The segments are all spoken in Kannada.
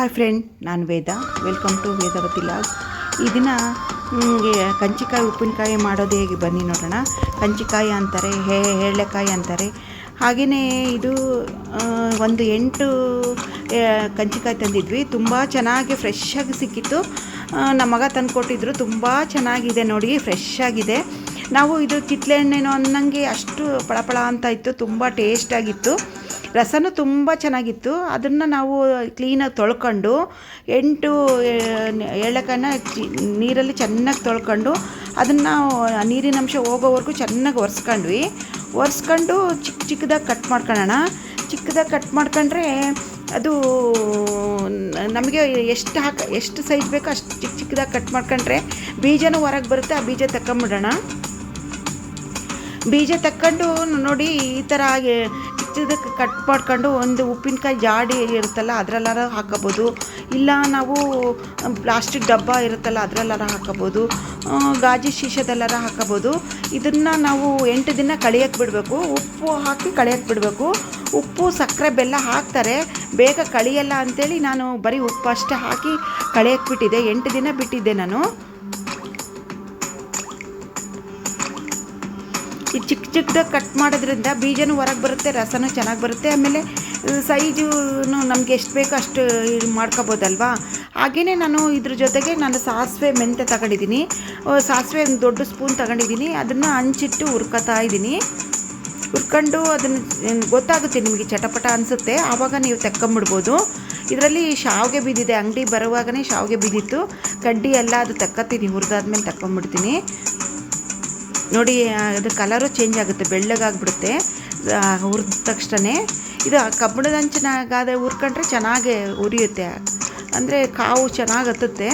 ಹಾಯ್ ಫ್ರೆಂಡ್, ನಾನು Veda. Welcome to Vedavathi log. ಈ ದಿನ ಕಂಚಿಕಾಯಿ ಉಪ್ಪಿನಕಾಯಿ ಮಾಡೋದು ಹೇಗೆ ಬನ್ನಿ ನೋಡೋಣ. ಕಂಚಿಕಾಯಿ ಅಂತಾರೆ, ಹೇಳೆಕಾಯಿ ಅಂತಾರೆ. ಹಾಗೆಯೇ ಇದು ಒಂದು 8 ಕಂಚಿಕಾಯಿ ತಂದಿದ್ವಿ. ತುಂಬ ಚೆನ್ನಾಗಿ ಫ್ರೆಶ್ಶಾಗಿ ಸಿಕ್ಕಿತ್ತು. ನಮ್ಮ ಮಗ ತಂದು ಕೊಟ್ಟಿದ್ರು. ತುಂಬ ಚೆನ್ನಾಗಿದೆ ನೋಡಿ, ಫ್ರೆಶ್ ಆಗಿದೆ. ನಾವು ಇದು ಕಿತ್ಲೆ ಹಣ್ಣೇನೋ ಅನ್ನಂಗೆ ಅಷ್ಟು ಪಳಪಳ ಅಂತ ಇತ್ತು. ತುಂಬ ಟೇಸ್ಟಾಗಿತ್ತು. ರಸನೂ ತುಂಬ ಚೆನ್ನಾಗಿತ್ತು. ಅದನ್ನು ನಾವು ಕ್ಲೀನಾಗಿ ತೊಳ್ಕೊಂಡು 8 ಏಲಕ್ಕಾಯಿನ ನೀರಲ್ಲಿ ಚೆನ್ನಾಗಿ ತೊಳ್ಕೊಂಡು ಅದನ್ನು ನೀರಿನ ಅಂಶ ಹೋಗೋವರೆಗೂ ಚೆನ್ನಾಗಿ ಒರೆಸ್ಕೊಂಡು ಚಿಕ್ಕದಾಗಿ ಕಟ್ ಮಾಡ್ಕೊಳ್ಳೋಣ. ಚಿಕ್ಕದಾಗಿ ಕಟ್ ಮಾಡ್ಕೊಂಡ್ರೆ ಅದು ನಮಗೆ ಎಷ್ಟು ಸೈಜ್ ಬೇಕೋ ಅಷ್ಟು ಚಿಕ್ಕದಾಗಿ ಕಟ್ ಮಾಡ್ಕೊಂಡ್ರೆ ಬೀಜನೂ ಹೊರಗೆ ಬರುತ್ತೆ. ಆ ಬೀಜ ತಗೊಂಬಿಡೋಣ. ಬೀಜ ತಕ್ಕೊಂಡು ನೋಡಿ ಈ ಥರ ಚಿಕ್ಕದಕ್ಕೆ ಕಟ್ ಮಾಡ್ಕೊಂಡು ಒಂದು ಉಪ್ಪಿನಕಾಯಿ ಜಾಡಿ ಇರುತ್ತಲ್ಲ ಅದರಲ್ಲಾರ ಹಾಕೋಬೋದು, ಇಲ್ಲ ನಾವು ಪ್ಲಾಸ್ಟಿಕ್ ಡಬ್ಬ ಇರುತ್ತಲ್ಲ ಅದರಲ್ಲಾರ ಹಾಕೋಬೋದು, ಗಾಜಿ ಶೀಶದಲ್ಲಾರ ಹಾಕೋಬೋದು. ಇದನ್ನು ನಾವು 8 ದಿನ ಕಳಿಯಕ್ಕೆ ಬಿಡಬೇಕು. ಉಪ್ಪು ಹಾಕಿ ಕಳಿಯಕ್ಕೆ ಬಿಡಬೇಕು. ಉಪ್ಪು ಸಕ್ಕರೆ ಬೆಲ್ಲ ಹಾಕ್ತಾರೆ, ಬೇಗ ಕಳಿಯಲ್ಲ ಅಂಥೇಳಿ ನಾನು ಬರೀ ಉಪ್ಪು ಅಷ್ಟೇ ಹಾಕಿ ಕಳಿಯಕ್ಕೆ ಬಿಟ್ಟಿದ್ದೆ. 8 ದಿನ ಬಿಟ್ಟಿದ್ದೆ ನಾನು. ಈ ಚಿಕ್ಕದಾಗಿ ಕಟ್ ಮಾಡೋದ್ರಿಂದ ಬೀಜನೂ ಹೊರಗೆ ಬರುತ್ತೆ, ರಸನೂ ಚೆನ್ನಾಗಿ ಬರುತ್ತೆ. ಆಮೇಲೆ ಸೈಜು ನಮಗೆ ಎಷ್ಟು ಬೇಕೋ ಅಷ್ಟು ಮಾಡ್ಕೋಬೋದಲ್ವಾ. ಹಾಗೆಯೇ ನಾನು ಇದ್ರ ಜೊತೆಗೆ ಸಾಸಿವೆ ಮೆಂತ್ಯ ತಗೊಂಡಿದ್ದೀನಿ. ಸಾಸಿವೆ ಒಂದು ದೊಡ್ಡ ಸ್ಪೂನ್ ತಗೊಂಡಿದ್ದೀನಿ. ಅದನ್ನು ಹಂಚಿಟ್ಟು ಹುರ್ಕೋತಾ ಇದ್ದೀನಿ. ಹುರ್ಕೊಂಡು ಅದನ್ನು ಗೊತ್ತಾಗುತ್ತೆ ನಿಮಗೆ, ಚಟಪಟ ಅನಿಸುತ್ತೆ. ಆವಾಗ ನೀವು ತೆಕ್ಕೊಂಬಿಡ್ಬೋದು. ಇದರಲ್ಲಿ ಶಾವಿಗೆ ಬಿದ್ದಿದೆ, ಅಂಗಡಿ ಬರುವಾಗಲೇ ಶಾವಿಗೆ ಬಿದ್ದಿತ್ತು. ಕಡ್ಡಿ ಎಲ್ಲ ಅದು ತಕ್ಕೊತೀನಿ, ಹುರಿದಾದ್ಮೇಲೆ ತಕ್ಕೊಂಬಿಡ್ತೀನಿ. ನೋಡಿ, ಅದು ಕಲರು ಚೇಂಜ್ ಆಗುತ್ತೆ, ಬೆಳ್ಳಗಾಗ್ಬಿಡುತ್ತೆ ಹುರಿದ ತಕ್ಷಣ. ಇದು ಕಬ್ಬಿಣದ ಹಂಚಿನಾಗಾದ ಹುರ್ಕೊಂಡ್ರೆ ಚೆನ್ನಾಗಿ ಉರಿಯುತ್ತೆ, ಅಂದರೆ ಕಾವು ಚೆನ್ನಾಗಿ ಹತ್ತುತ್ತೆ.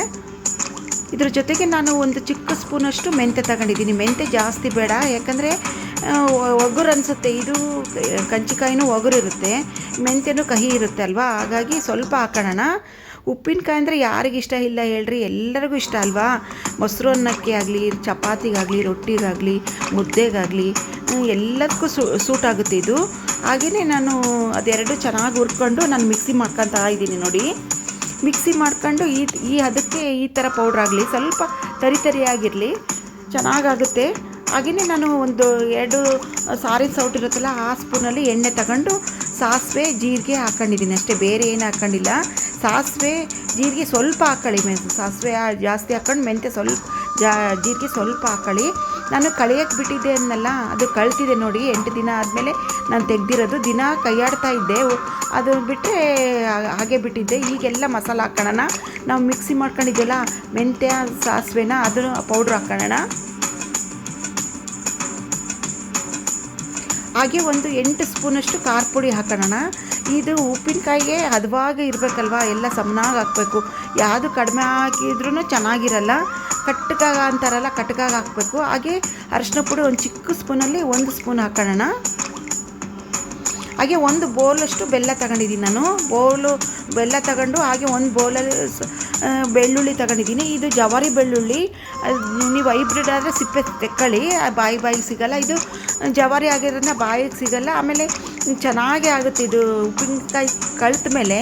ಇದ್ರ ಜೊತೆಗೆ ನಾನು ಒಂದು ಚಿಕ್ಕ ಸ್ಪೂನಷ್ಟು ಮೆಂತ್ಯ ತಗೊಂಡಿದ್ದೀನಿ. ಮೆಂತ್ಯ ಜಾಸ್ತಿ ಬೇಡ, ಯಾಕಂದರೆ ಒಗುರು ಅನಿಸುತ್ತೆ. ಇದು ಕಂಚಿಕಾಯಿನೂ ಒಗುರಿರುತ್ತೆ, ಮೆಂತ್ಯನೂ ಕಹಿ ಇರುತ್ತೆ ಅಲ್ವಾ. ಹಾಗಾಗಿ ಸ್ವಲ್ಪ ಹಾಕೋಣ. ಉಪ್ಪಿನಕಾಯಿ ಅಂದರೆ ಯಾರಿಗಿಷ್ಟ ಇಲ್ಲ ಹೇಳ್ರಿ, ಎಲ್ಲರಿಗೂ ಇಷ್ಟ ಅಲ್ವಾ. ಮೊಸರು ಅನ್ನಕ್ಕೆ ಆಗಲಿ, ಚಪಾತಿಗಾಗಲಿ, ರೊಟ್ಟಿಗಾಗಲಿ, ಮುದ್ದೆಗಾಗಲಿ ಎಲ್ಲದಕ್ಕೂ ಸೂಟ್ ಆಗುತ್ತೆ ಇದು. ಹಾಗೆಯೇ ನಾನು ಅದೆರಡು ಚೆನ್ನಾಗಿ ಹುರ್ಕೊಂಡು ನಾನು ಮಿಕ್ಸಿ ಮಾಡ್ಕೊತಾ ಇದ್ದೀನಿ ನೋಡಿ. ಮಿಕ್ಸಿ ಮಾಡ್ಕೊಂಡು ಅದಕ್ಕೆ ಈ ಥರ ಪೌಡ್ರಾಗಲಿ, ಸ್ವಲ್ಪ ತರಿಯಾಗಿರಲಿ, ಚೆನ್ನಾಗಾಗುತ್ತೆ. ಹಾಗೆಯೇ ನಾನು ಒಂದು 2 ಸಾರಿನ ಸೌಟು ಇರುತ್ತಲ್ಲ ಆ ಸ್ಪೂನಲ್ಲಿ ಎಣ್ಣೆ ತಗೊಂಡು ಸಾಸಿವೆ ಜೀರಿಗೆ ಹಾಕ್ಕೊಂಡಿದ್ದೀನಿ ಅಷ್ಟೇ, ಬೇರೆ ಏನು ಹಾಕ್ಕೊಂಡಿಲ್ಲ. ಸಾಸಿವೆ ಜೀರಿಗೆ ಸ್ವಲ್ಪ ಹಾಕ್ಕೊಳ್ಳಿ. ಸಾಸಿವೆ ಜಾಸ್ತಿ ಹಾಕ್ಕೊಂಡು ಮೆಂತ್ಯ ಸ್ವಲ್ಪ ಜೀರಿಗೆ ಸ್ವಲ್ಪ ಹಾಕ್ಕೊಳ್ಳಿ. ನಾನು ಕಳಿಯಕ್ಕೆ ಬಿಟ್ಟಿದ್ದೆ ಅನ್ನಲ್ಲ, ಅದು ಕಳ್ತಿದೆ ನೋಡಿ. 8 ದಿನ ಆದಮೇಲೆ ನಾನು ತೆಗ್ದಿರೋದು. ದಿನ ಕೈಯಾಡ್ತಾ ಇದ್ದೆ, ಅದು ಬಿಟ್ಟರೆ ಹಾಗೆ ಬಿಟ್ಟಿದ್ದೆ. ಈಗೆಲ್ಲ ಮಸಾಲ ಹಾಕ್ಕೊಳ್ಳೋಣ. ನಾವು ಮಿಕ್ಸಿ ಮಾಡ್ಕೊಂಡಿದ್ದೆಲ್ಲ ಮೆಂತ್ಯ ಸಾಸಿವೆನ ಅದನ್ನು ಪೌಡ್ರ್ ಹಾಕ್ಕೊಳ್ಳೋಣ. ಹಾಗೆ ಒಂದು 8 ಸ್ಪೂನಷ್ಟು ಖಾರ ಪುಡಿ ಹಾಕೋಣ. ಇದು ಉಪ್ಪಿನಕಾಯಿಗೆ ಹದವಾಗಿ ಇರಬೇಕಲ್ವ, ಎಲ್ಲ ಸಮನಾಗಿ ಹಾಕಬೇಕು. ಯಾವುದು ಕಡಿಮೆ ಹಾಕಿದ್ರೂ ಚೆನ್ನಾಗಿರಲ್ಲ, ಕಟ್ಟಗಾಗಿ ಅಂತಾರಲ್ಲ, ಕಟ್ಟಗಾಗಿ ಹಾಕಬೇಕು. ಹಾಗೆ ಅರಿಶಿನ ಪುಡಿ ಒಂದು ಚಿಕ್ಕ ಸ್ಪೂನಲ್ಲಿ 1 ಸ್ಪೂನ್ ಹಾಕೋಣ. ಹಾಗೆ 1 ಬೌಲಷ್ಟು ಬೆಲ್ಲ ತಗೊಂಡಿದ್ದೀನಿ ನಾನು. ಬೆಲ್ಲ ತಗೊಂಡು ಹಾಗೆ 1 ಬೌಲಲ್ಲಿ ಬೆಳ್ಳುಳ್ಳಿ ತಗೊಂಡಿದ್ದೀನಿ. ಇದು ಜವಾರಿ ಬೆಳ್ಳುಳ್ಳಿ. ನೀವು ಹೈಬ್ರಿಡ್ ಆದರೆ ಸಿಪ್ಪೆ ತೆಕ್ಕೊಳ್ಳಿ, ಬಾಯಿಗೆ ಸಿಗಲ್ಲ. ಇದು ಜವಾರಿ ಆಗಿರೋದ್ರಿಂದ ಬಾಯಿಗೆ ಸಿಗಲ್ಲ. ಆಮೇಲೆ ಚೆನ್ನಾಗೇ ಆಗುತ್ತೆ ಇದು. ಉಪ್ಪಿನಕಾಯಿ ಕಳ್ತ ಮೇಲೆ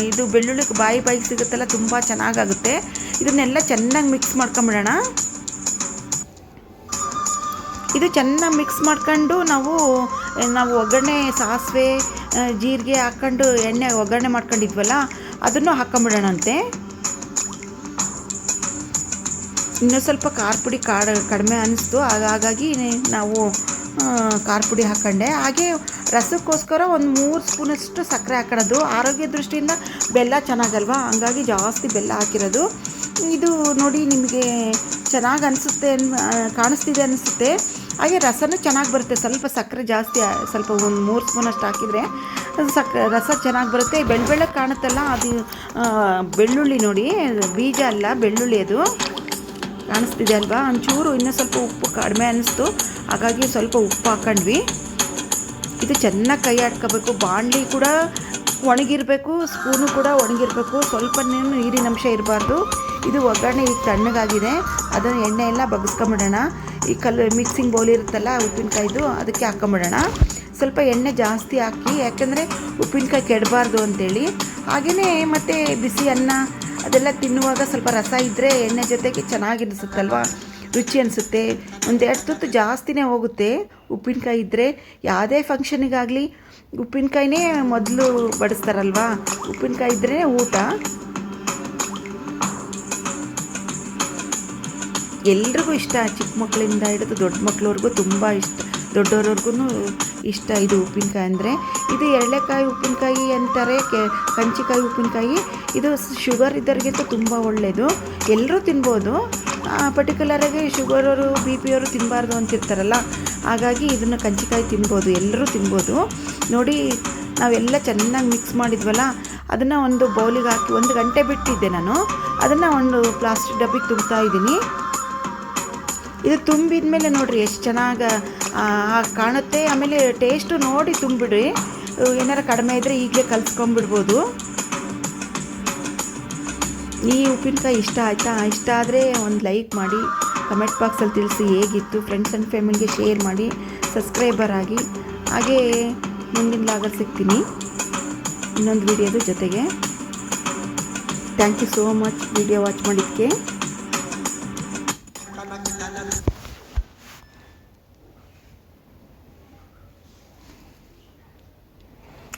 ಇದು ಬೆಳ್ಳುಳ್ಳಿ ಬಾಯಿಗೆ ಸಿಗುತ್ತಲ್ಲ, ತುಂಬ ಚೆನ್ನಾಗಾಗುತ್ತೆ. ಇದನ್ನೆಲ್ಲ ಚೆನ್ನಾಗಿ ಮಿಕ್ಸ್ ಮಾಡ್ಕೊಂಬಿಡೋಣ. ಇದು ಚೆನ್ನಾಗಿ ಮಿಕ್ಸ್ ಮಾಡ್ಕೊಂಡು ನಾವು ಒಗ್ಗರಣೆ ಸಾಸಿವೆ ಜೀರಿಗೆ ಹಾಕ್ಕೊಂಡು ಎಣ್ಣೆ ಒಗ್ಗರಣೆ ಮಾಡ್ಕೊಂಡಿದ್ವಲ್ಲ ಅದನ್ನು ಹಾಕ್ಕೊಂಬಿಡೋಣಂತೆ. ಇನ್ನೂ ಸ್ವಲ್ಪ ಖಾರ ಪುಡಿ ಕಡಿಮೆ ಅನ್ನಿಸ್ತು, ಹಾಗಾಗಿ ನಾವು ಖಾರ ಪುಡಿ ಹಾಕ್ಕೊಂಡೆ. ಹಾಗೆ ರಸಕ್ಕೋಸ್ಕರ ಒಂದು 3 ಸ್ಪೂನಷ್ಟು ಸಕ್ಕರೆ ಹಾಕೋದು. ಆರೋಗ್ಯ ದೃಷ್ಟಿಯಿಂದ ಬೆಲ್ಲ ಚೆನ್ನಾಗಲ್ವಾ, ಹಂಗಾಗಿ ಜಾಸ್ತಿ ಬೆಲ್ಲ ಹಾಕಿರೋದು. ಇದು ನೋಡಿ ನಿಮಗೆ ಚೆನ್ನಾಗಿ ಕಾಣಿಸ್ತಿದೆ ಅನಿಸುತ್ತೆ. ಹಾಗೆ ರಸನೂ ಚೆನ್ನಾಗಿ ಬರುತ್ತೆ. ಸ್ವಲ್ಪ ಸಕ್ಕರೆ ಜಾಸ್ತಿ, ಸ್ವಲ್ಪ ಒಂದು 3 ಸ್ಪೂನಷ್ಟು ಹಾಕಿದರೆ ರಸ ಚೆನ್ನಾಗಿ ಬರುತ್ತೆ. ಬೆಳ್ಳಗೆ ಕಾಣುತ್ತಲ್ಲ, ಅದು ಬೆಳ್ಳುಳ್ಳಿ ನೋಡಿ, ಬೀಜ ಅಲ್ಲ ಬೆಳ್ಳುಳ್ಳಿ, ಅದು ಕಾಣಿಸ್ತಿದೆ ಅಲ್ವಾ. ಒಂಚೂರು ಇನ್ನೂ ಸ್ವಲ್ಪ ಉಪ್ಪು ಕಡಿಮೆ ಅನ್ನಿಸ್ತು, ಹಾಗಾಗಿ ಸ್ವಲ್ಪ ಉಪ್ಪು ಹಾಕ್ಕೊಂಡ್ವಿ. ಇದು ಚೆನ್ನಾಗಿ ಕೈ ಆಡ್ಕೋಬೇಕು. ಬಾಣಲಿ ಕೂಡ ಒಣಗಿರಬೇಕು, ಸ್ಪೂನು ಕೂಡ ಒಣಗಿರಬೇಕು, ಸ್ವಲ್ಪ ನೀರಿನ ಅಂಶ ಇರಬಾರ್ದು. ಇದು ಒಗ್ಗರಣೆ ಈಗ ತಣ್ಣಗಾಗಿದೆ, ಅದನ್ನು ಎಣ್ಣೆ ಎಲ್ಲ ಬಗ್ಗಿಸ್ಕೊಂಬಿಡೋಣ. ಈ ಮಿಕ್ಸಿಂಗ್ ಬೌಲ್ ಇರುತ್ತಲ್ಲ ಉಪ್ಪಿನಕಾಯಿದು, ಅದಕ್ಕೆ ಹಾಕ್ಕೊಂಬಿಡೋಣ. ಸ್ವಲ್ಪ ಎಣ್ಣೆ ಜಾಸ್ತಿ ಹಾಕಿ, ಯಾಕೆಂದರೆ ಉಪ್ಪಿನಕಾಯಿ ಕೆಡಬಾರ್ದು ಅಂಥೇಳಿ. ಹಾಗೆಯೇ ಮತ್ತು ಬಿಸಿ ಅನ್ನ ಅದೆಲ್ಲ ತಿನ್ನುವಾಗ ಸ್ವಲ್ಪ ರಸ ಇದ್ದರೆ ಎಣ್ಣೆ ಜೊತೆಗೆ ಚೆನ್ನಾಗಿನಿಸುತ್ತಲ್ವ, ರುಚಿ ಅನಿಸುತ್ತೆ. ಒಂದೆರಡು ತುತ್ತು ಜಾಸ್ತಿನೇ ಹೋಗುತ್ತೆ ಉಪ್ಪಿನಕಾಯಿ ಇದ್ದರೆ. ಯಾವುದೇ ಫಂಕ್ಷನಿಗಾಗಲಿ ಉಪ್ಪಿನಕಾಯಿನೇ ಮೊದಲು ಬಡಿಸ್ತಾರಲ್ವ, ಉಪ್ಪಿನಕಾಯಿ ಇದ್ರೇ ಊಟ. ಎಲ್ರಿಗೂ ಇಷ್ಟ, ಚಿಕ್ಕ ಮಕ್ಕಳಿಂದ ಹಿಡಿದು ದೊಡ್ಡ ಮಕ್ಕಳವ್ರಿಗೂ ತುಂಬ ಇಷ್ಟ, ದೊಡ್ಡವ್ರವ್ರಿಗೂ ಇಷ್ಟ ಇದು ಉಪ್ಪಿನಕಾಯಿ ಅಂದರೆ. ಇದು ಎರಳೆಕಾಯಿ ಉಪ್ಪಿನಕಾಯಿ ಅಂತಾರೆ, ಕಂಚಿಕಾಯಿ ಉಪ್ಪಿನಕಾಯಿ. ಇದು ಶುಗರ್ ಇದ್ದವ್ರಿಗಂತೂ ತುಂಬ ಒಳ್ಳೆಯದು, ಎಲ್ಲರೂ ತಿನ್ಬೋದು. ಪರ್ಟಿಕ್ಯುಲರಾಗಿ ಶುಗರವರು ಬಿ ಪಿಯವರು ತಿನ್ನಬಾರ್ದು ಅಂತಿರ್ತಾರಲ್ಲ, ಹಾಗಾಗಿ ಇದನ್ನು ಕಂಚಿಕಾಯಿ ತಿನ್ಬೋದು, ಎಲ್ಲರೂ ತಿನ್ಬೋದು. ನೋಡಿ, ನಾವೆಲ್ಲ ಚೆನ್ನಾಗಿ ಮಿಕ್ಸ್ ಮಾಡಿದ್ವಲ್ಲ, ಅದನ್ನು ಒಂದು ಬೌಲಿಗೆ ಹಾಕಿ 1 ಗಂಟೆ ಬಿಟ್ಟಿದ್ದೆ ನಾನು. ಅದನ್ನು ಒಂದು ಪ್ಲಾಸ್ಟಿಕ್ ಡಬ್ಬಿಗೆ ತುಂಬ್ತಾ ಇದ್ದೀನಿ. ಇದು ತುಂಬಿದ ಮೇಲೆ ನೋಡಿರಿ ಎಷ್ಟು ಚೆನ್ನಾಗಿ ಕಾಣುತ್ತೆ. ಆಮೇಲೆ ಟೇಸ್ಟು ನೋಡಿ ತುಂಬಿಡ್ರಿ, ಏನಾರು ಕಡಿಮೆ ಇದ್ದರೆ ಈಗಲೇ ಕಲಿಸ್ಕೊಂಬಿಡ್ಬೋದು. ಈ ಉಪ್ಪಿನಕಾಯಿ ಇಷ್ಟ ಆಯಿತಾ? ಇಷ್ಟ ಆದರೆ ಒಂದು ಲೈಕ್ ಮಾಡಿ, ಕಮೆಂಟ್ ಬಾಕ್ಸಲ್ಲಿ ತಿಳಿಸಿ ಹೇಗಿತ್ತು. ಫ್ರೆಂಡ್ಸ್ ಆ್ಯಂಡ್ ಫ್ಯಾಮಿಲಿಗೆ ಶೇರ್ ಮಾಡಿ, ಸಬ್ಸ್ಕ್ರೈಬರ್ ಆಗಿ. ಹಾಗೇ ಮುಂದಿನ ಲಾಗಲ್ಲಿ ಸಿಗ್ತೀನಿ ಇನ್ನೊಂದು ವಿಡಿಯೋದ ಜೊತೆಗೆ. Thank you so much video watch ಮಾಡಿದ್ದಕ್ಕೆ.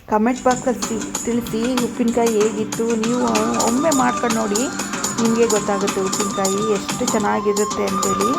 ಕಮೆಂಟ್ ಬಾಕ್ಸಲ್ಲಿ ತಿಳಿಸಿ ಉಪ್ಪಿನಕಾಯಿ ಹೇಗಿತ್ತು. ನೀವು ಒಮ್ಮೆ ಮಾಡ್ಕೊಂಡು ನೋಡಿ, ನಿಮಗೆ ಗೊತ್ತಾಗುತ್ತೆ ಉಪ್ಪಿನಕಾಯಿ ಎಷ್ಟು ಚೆನ್ನಾಗಿರುತ್ತೆ ಅಂತೇಳಿ.